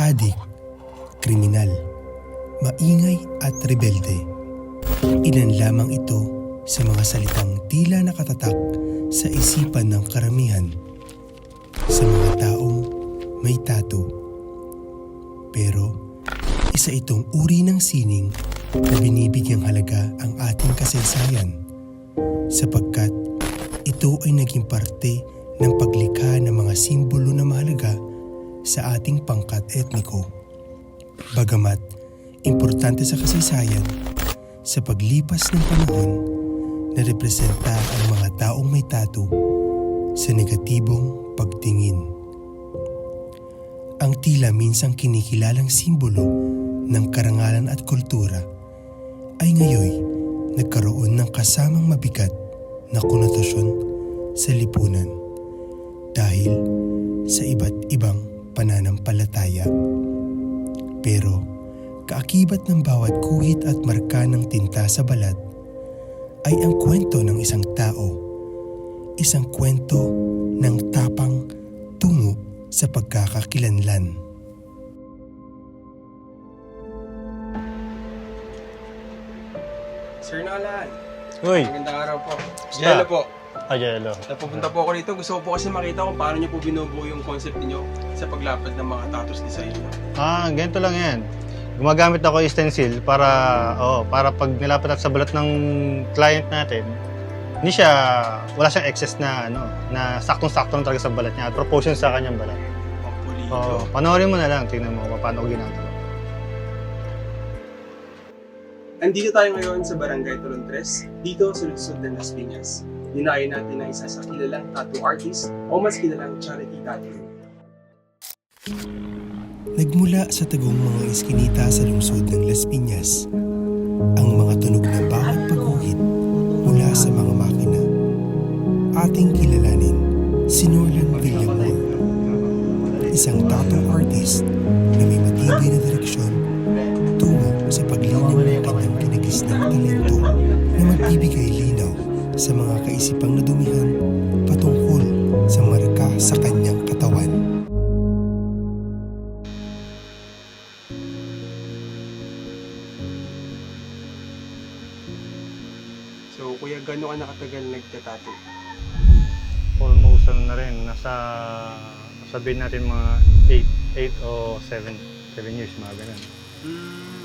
Adik, kriminal, maingay at rebelde. Ilan lamang ito sa mga salitang tila nakatatak sa isipan ng karamihan sa mga taong may tattoo. Pero isa itong uri ng sining na binibigyang halaga ang ating kasaysayan sapagkat ito ay naging parte ng paglikha ng mga simbolo na mahalaga sa ating pangkat etniko. Bagamat importante sa kasaysayan, sa paglipas ng panahon, narepresenta ang mga taong may tattoo sa negatibong pagtingin. Ang tila minsang kinikilalang simbolo ng karangalan at kultura ay ngayoy nagkaroon ng kasamang mabigat na konotasyon sa lipunan dahil sa iba't ibang pananampalataya. Pero kaakibat ng bawat guhit at marka ng tinta sa balat ay ang kwento ng isang tao, isang kwento ng tapang tungo sa pagkakakilanlan. Sir Nolan, Uy, magandang araw po. Jello po. Jello. Napupunta po ako dito. Gusto ko po kasi makita kung paano niyo po binubuo yung concept niyo sa paglapad ng mga tattoos design niyo. Ganito lang yan. Gumagamit ako stencil para pag nilapit sa balat ng client natin, wala siyang excess na na saktong-sakto talaga sa balat niya at proportion sa kanyang balat. Pulido. Panoorin mo na lang, tingnan mo paano ko ginagawa. Andito tayo ngayon sa Barangay Tulontres, dito sa lungsod ng Las Piñas. Dinayo natin ang isa sa kilalang tattoo artist o mas kilalang charity tattoo. Nagmula sa tagong mga iskinita sa lungsod ng Las Piñas, ang mga tunog ng bawat pagguhit mula sa mga makina. Ating kilalanin si Norlan Villamor, isang tattoo artist na may matibay na direksyon tungo sa paglinaw ng kanyang kinagisnang talento na magbibigay linaw sa mga kaisipang nadumihan patungkol sa marka sa kanyang katawan. So, kuya, gano'n ka nakatagal nagtatattoo? Almost na rin, sabihin natin mga 8 o 7 years, mga ganun.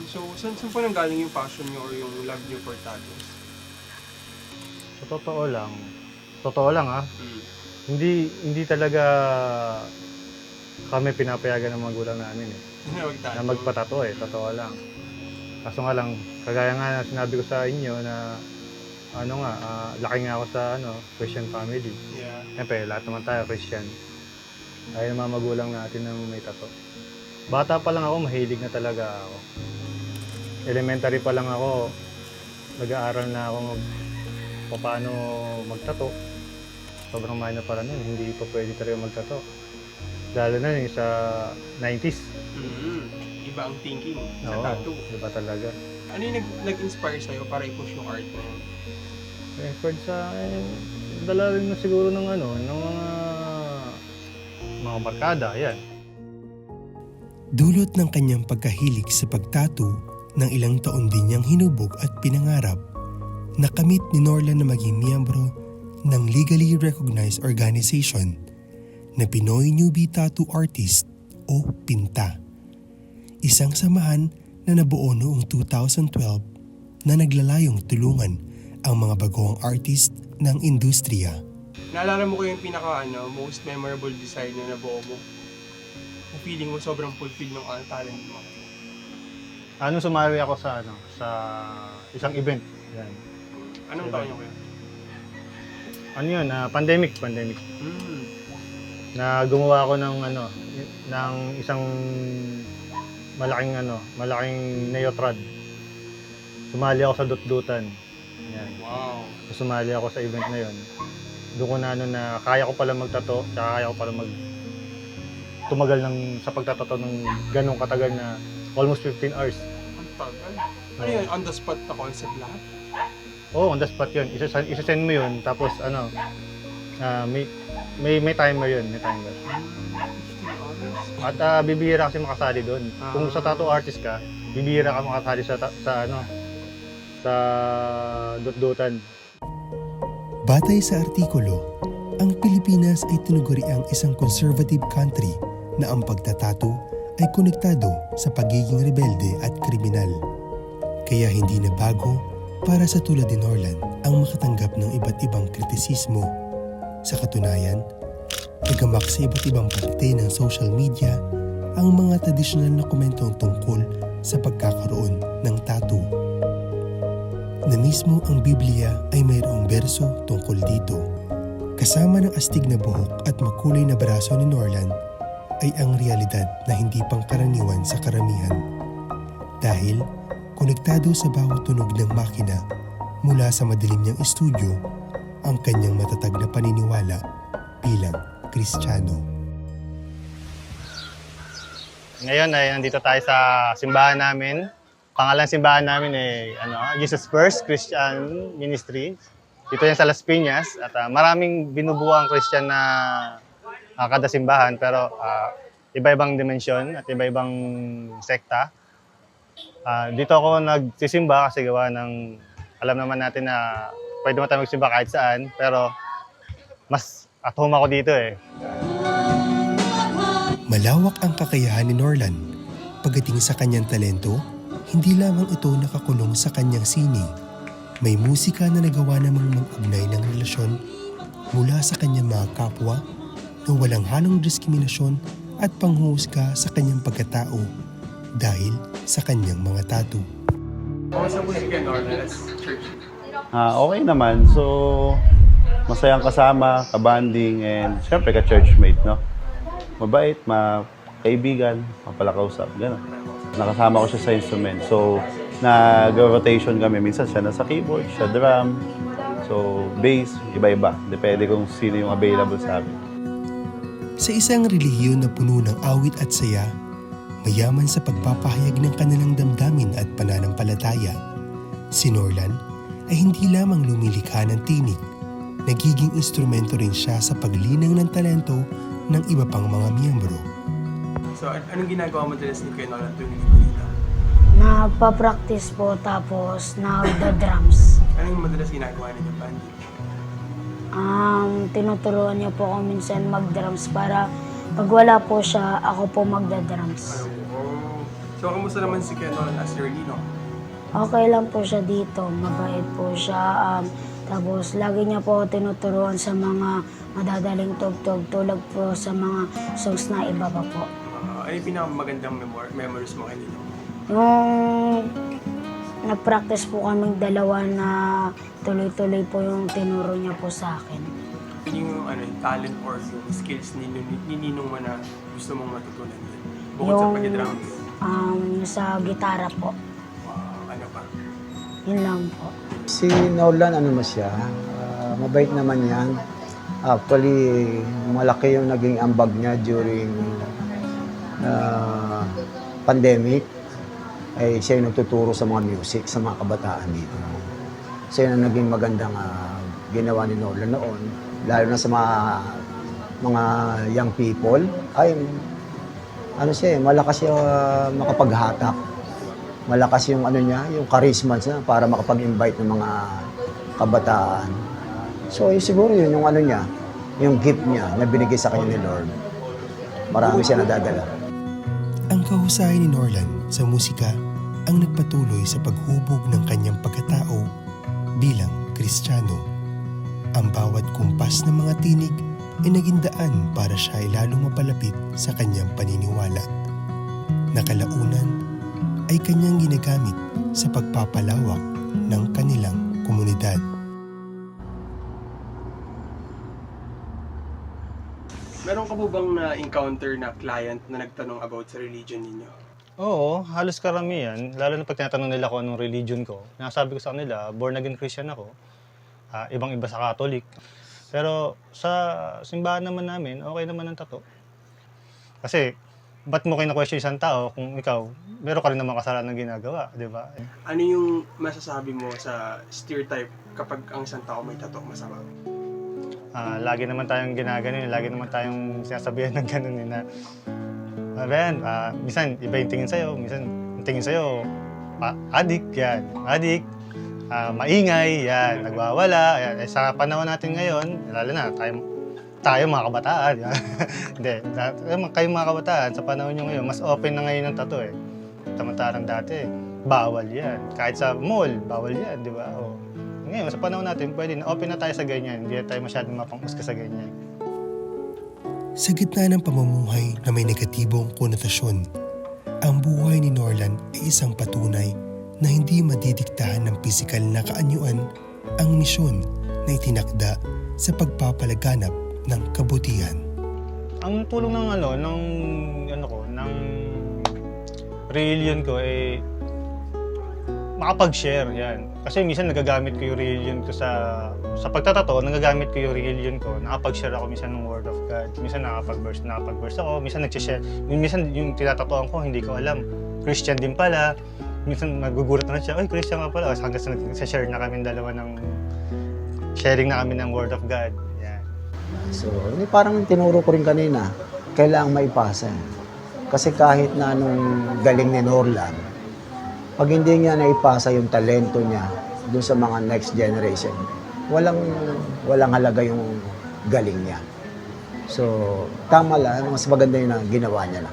So, saan po nanggaling yung passion niyo or yung love niyo for tattoos? Sa totoo lang hindi talaga kami pinapayagan ng magulang namin na magpatato totoo lang. Kaso nga lang, kagaya nga na sinabi ko sa inyo na laki nga ako sa Christian family. Yeah. Siyempre, lahat naman tayo Christian. Ayaw ng mga magulang natin na may tato. Bata pa lang ako, mahilig na talaga ako. Elementary pa lang ako, nag-aaral na ako paano magtato. Sobrang mahal na pala nun, hindi pa pwede talaga magtato. Lalo na yung sa 90s. Iba ang thinking sa Oo, tattoo. iba talaga. Ano yung nag-inspire sa'yo para i-push yung art mo? Effort sa dala rin na siguro ng mga barkada, yan. Dulot ng kanyang pagkahilig sa pagtattoo, ng ilang taon din niyang hinubog at pinangarap na kamit ni Norlan na maging miyembro ng legally recognized organization na Pinoy Newbie Tattoo Artist o PINTA. Isang samahan na nabuo noong 2012 na naglalayong tulungan ang mga bagoong artist ng industriya. Naalala mo ko yung most memorable design na nabuo mo? Yung feeling mo sobrang fulfill ng talent mo. Sumali ako sa isang event. Yan. Anong taon yung kuya? Pandemic. Na gumawa ako ng isang malaking neotrad. Sumali ako sa dut-dutan. Yan. Wow. Sumali ako sa event na 'yon. Doon ko na kaya ko pala magtato, tsaka kaya ko pala tumagal sa pagtatato ng ganong katagal na almost 15 hours. Ang tagal. Ano yun? On the spot na concept lahat? Oo, on the spot yun. Isa-send mo yun, tapos may timer yun, may timer. 15 hours. At bibihira kasi makasali doon. Kung sa tattoo artist ka, bibihira ka makasali sa dot-dotan. Batay sa artikulo, ang Pilipinas ay tinuguri ang isang conservative country na ang pagtatato ay konektado sa pagiging rebelde at kriminal. Kaya hindi na bago para sa tulad ni Norlan ang makatanggap ng iba't ibang kritisismo. Sa katunayan, nagamak sa iba't ibang parte ng social media ang mga tradisyonal na komentong tungkol sa pagkakaroon ng tattoo. Na mismo ang Biblia ay mayroong berso tungkol dito. Kasama ng astig na buhok at makulay na braso ni Norlan ay ang realidad na hindi pangkaraniwan sa karamihan. Dahil konektado sa bawat tunog ng makina mula sa madilim niyang estudyo ang kanyang matatag na paniniwala bilang Kristiyano. Ngayon ay nandito tayo sa simbahan namin. Pangalan simbahan namin ay Jesus First Christian Ministry. Dito yan sa Las Piñas at maraming binubuang Christian na kada simbahan pero iba-ibang dimensyon at iba-ibang sekta. Dito ako nagsisimba kasi gawa ng alam naman natin na pwede mo tayo magsimba kahit saan pero mas at home ako dito eh. Malawak ang kakayahan ni Norlan. Pagdating sa kanyang talento, hindi lamang ito nakakulong sa kanyang sining. May musika na nagawa namang mag-ugnay ng relasyon mula sa kanyang mga kapwa na walang halong diskriminasyon at panghuhusga sa kanyang pagkatao dahil sa kanyang mga tattoo. Kamusta po si Ken Norlan as church? Okay naman. So, masayang kasama, kabanding, and syempre ka-churchmate, no? Mabait, kaibigan, mapalakausap, gano'n. Nakasama ko siya sa instrument. So, nag-rotation kami. Minsan siya nasa keyboard, siya drum, so bass, iba-iba. Depende kung sino yung available sa amin. Sa isang relihiyon na puno ng awit at saya, mayaman sa pagpapahayag ng kanilang damdamin at pananampalataya, si Norlan ay hindi lamang lumilikha ng tinig, nagiging instrumento rin siya sa paglinang ng talento ng iba pang mga miyembro. So, anong ginagawa mo madalas ni Ken Norlan tuwing linggo dito? Nagpa-practice po tapos nagda-drums. Anong madalas ginagawa ninyo bandi? Tinuturuan niya po ako minsan mag-drums para pag wala po siya, ako po magda-drums. So, kamusta naman si Ken Norlan as your Lino? Okay lang po siya dito, mabait po siya. Tapos lagi niya po ako tinuturuan sa mga madadaling tugtog tulad po sa mga songs na iba pa po. Ano yung pinakamagandang memories mo kay Lino? Yung nag-practice po kaming dalawa na tuloy-tuloy po yung tinuro niya po sa akin. Yung talent or yung skills ni Ninong mo na gusto mong matutunan din? Bukod sa Yung pag-drums? sa gitara po. Wow, ano pa? Yun lang po. Si Norlan, siya, mabait naman yan. Actually, malaki yung naging ambag niya during pandemic. Ay siya yung nagtuturo sa mga music, sa mga kabataan dito. Siya yung naging magandang ginawa ni Norlan noon, lalo na sa mga young people. Ay, siya malakas siya makapaghatak. Malakas yung yung charisma niya para makapag-invite ng mga kabataan. So, siguro yun yung niya, yung gift niya na binigay sa kanya ni Lord. Marami siya nadadala. Ang kahusayan ni Norlan sa musika ang nagpatuloy sa paghubog ng kanyang pagkatao bilang Kristiyano. Ang bawat kumpas ng mga tinig ay naging daan para siya ay lalong mapalapit sa kanyang paniniwala. Nakalaunan ay kanyang ginagamit sa pagpapalawak ng kanilang komunidad. Meron ka po bang na-encounter na client na nagtanong about sa religion ninyo? Oo, halos karamihan. Lalo na pag tinatanong nila kung anong religion ko. Nasabi ko sa kanila, born again Christian ako. Ibang-iba sa Catholic. Pero sa simbahan naman namin, okay naman ang tattoo. Kasi, ba't mo kina-question isang tao kung ikaw, meron ka rin naman kasalanan ng ginagawa, di ba? Ano yung masasabi mo sa stereotype kapag ang isang tao may tattoo masama? Lagi naman tayong ginaganon, lagi naman tayong sinasabihan ng ganun na, Ben, minsan iba yung tingin sa'yo, minsan yung tingin sa'yo, adik, yan, adik, maingay, yan, nagwawala, yan. Sa panahon natin ngayon, lalo na tayo mga kabataan, yan. Hindi, kayo mga kabataan, sa panahon nyo ngayon, mas open na ngayon ng tattoo eh. Tamantarang dati, bawal yan. Kahit sa mall, bawal yan, di ba? O, ngayon, sa panahon natin, pwede na open na tayo sa ganyan. Hindi na tayo masyadong mapangusga sa ganyan. Sa gitna ng pamumuhay na may negatibong konotasyon, ang buhay ni Norlan ay isang patunay na hindi madidiktahan ng pisikal na kaanyuan ang misyon na itinakda sa pagpapalaganap ng kabutihan. Ang tulong ng religion ko ay makapag-share yan. Kasi minsan nagagamit ko yung religion ko sa pagtatato, nagagamit ko yung religion ko. Nakapag-share ako minsan ng word of God. Minsan nakapag-verse ako. Minsan nag-share. Minsan yung tinatatoan ko, hindi ko alam. Christian din pala. Minsan nagugulat na siya, ay Christian nga pala. Hanggang sa nag-share na kami dalawa sharing na kami ng word of God. Yan. So, parang tinuro ko rin kanina, kailangang maipasa. Kasi kahit na anong galing ni Norlan, pag hindi niya naipasa yung talento niya dun sa mga next generation, walang halaga yung galing niya. So, tama lang, mas maganda yung ginawa niya na.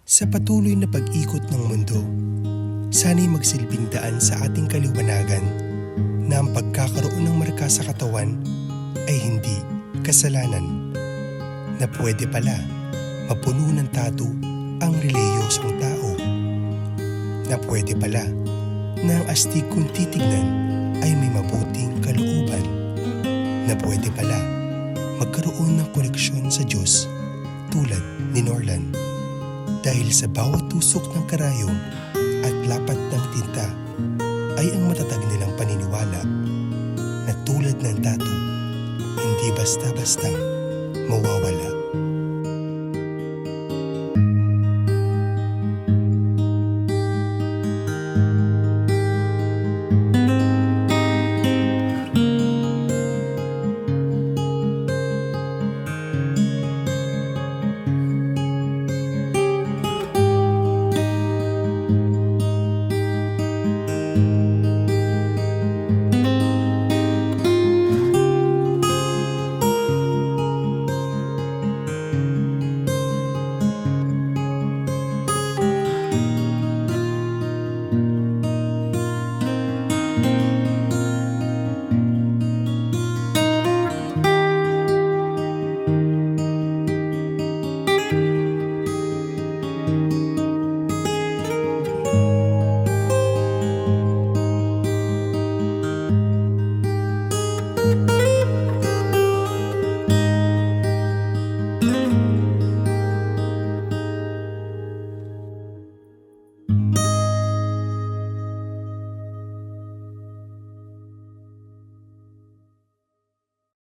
Sa patuloy na pag-ikot ng mundo, sana'y magsilbing daan sa ating kaliwanagan na ang pagkakaroon ng marka sa katawan ay hindi kasalanan. Na pwede pala mapuno ng tattoo ang reliyosong tao. Na pwede pala na ang astig kung titignan ay may mabuting kalooban. Na pwede pala magkaroon ng koneksyon sa Diyos tulad ni Norlan. Dahil sa bawat tusok ng karayom at lapat ng tinta ay ang matatag nilang paniniwala na tulad ng tattoo, hindi basta-bastang mawawala.